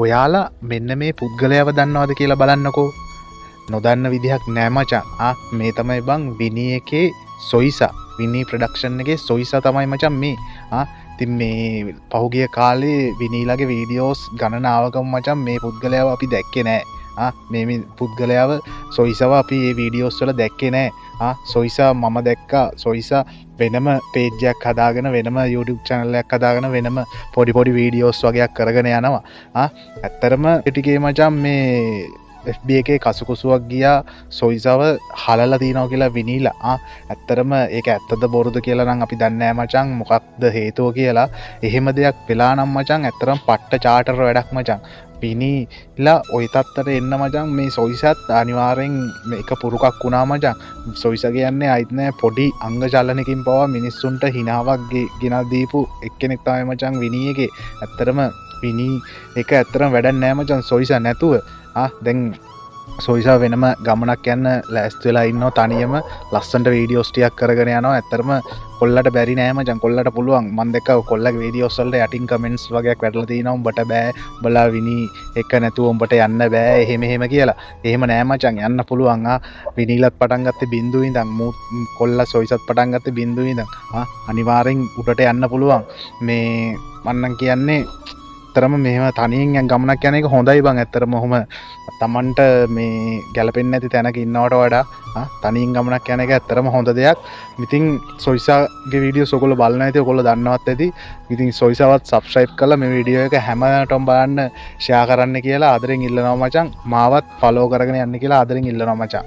ඔයාලා මෙන්න මේ පුද්ගලයාව දන්නවද කියලා බලන්නකෝ. නොදන්න විදිහක් නෑ මචං. මේ තමයි බං විනී එකේ සොයිසා. විනී ප්‍රොඩක්ෂන් එකේ සොයිසා තමයි මචං මේ. ඉතින් මේ පහුගිය කාලේ විනීලගේ වීඩියෝස් ගණනාවකම මචං මේ පුද්ගලයාව අපි දැක්කේ නෑ. මේ පුද්ගලයාව සොයිසව අපි මේ වීඩියෝස් වල දැක්කේ නෑ. සොයිසා මම දැක්කා. සොයිසා වෙනම පේජ් එකක් හදාගෙන වෙනම YouTube channel එකක් හදාගෙන වෙනම පොඩි වීඩියෝස් වගේක් කරගෙන යනවා. ඇත්තරම ටිකේ මචං මේ FB එකේ කසුකුසුවක් ගියා සොයිසව හලලා තියනවා කියලා විනීලා. ඇත්තරම ඒක ඇත්තද බොරුද කියලා නම් අපි දන්නේ නැහැ මචං. මොකක්ද හේතුව කියලා. එහෙම දෙයක් වෙලා නම් මචං ඇත්තරම පට්ට චාටර් වැඩක් මචං. විනීලා ওই තත්තට එන්න මචං මේ සොයිසත් අනිවාර්යෙන් මේක පුරුකක් වුණා මචං. සොයිස කියන්නේ අයිත් නෑ පොඩි අංග චලනකින් පවා මිනිස්සුන්ට හිනාවක් ගෙනත් දීපු එක්කෙනෙක් තමයි මචං විනී එකේ. ඇත්තරම විනී එක ඇත්තරම වැඩක් නෑ මචං සොයිස නැතුව. දැන් සොයිසා වෙනම ගමනක් යන්න ලෑස්ති වෙලා ඉන්නවා තනියම ලස්සනට වීඩියෝස් ටිකක් කරගෙන යනවා. ඇත්තරම කොල්ලට බැරි නෑ මචං. කොල්ලට පුළුවන්. මම දැක්කා කොල්ලගේ වීඩියෝස් වලට යටින් කමෙන්ට්ස් වගේක් වැටලා තිනවා උඹට බෑ. උඹලා විනී එක නැතුව උඹට යන්න බෑ. එහෙම කියලා. එහෙම නෑ මචං. යන්න පුළුවන්. විනීලත් පටන් ගත්තේ බින්දුවේ ඉඳන්. කොල්ලා සොයිසත් පටන් ගත්තේ බින්දුවේ ඉඳන්. අනිවාර්යෙන් උඩට යන්න පුළුවන්. මේ මන්නම් කියන්නේ ඇත්තරම මෙහෙම තනියෙන් යන ගමනක් යන එක හොඳයි බං. ඇත්තරම ඔහොම තමන්ට මේ ගැලපෙන්නේ නැති තැනක ඉන්නවට වඩා තනියෙන් ගමනක් යන එක ඇත්තරම හොඳ දෙයක්. ඉතින් සොයිසාගේ වීඩියෝස් ඔයගොල්ලෝ බලන ඇති, ඔයගොල්ලෝ දන්නවත් ඇති. ඉතින් සොයිසාවත් subscribe කරලා මේ වීඩියෝ එක හැමෝටම බලන්න, share කරන්න කියලා ආදරෙන් ඉල්ලනවා මචං. මාවත් follow කරගෙන යන්න කියලා ආදරෙන් ඉල්ලනවා මචං.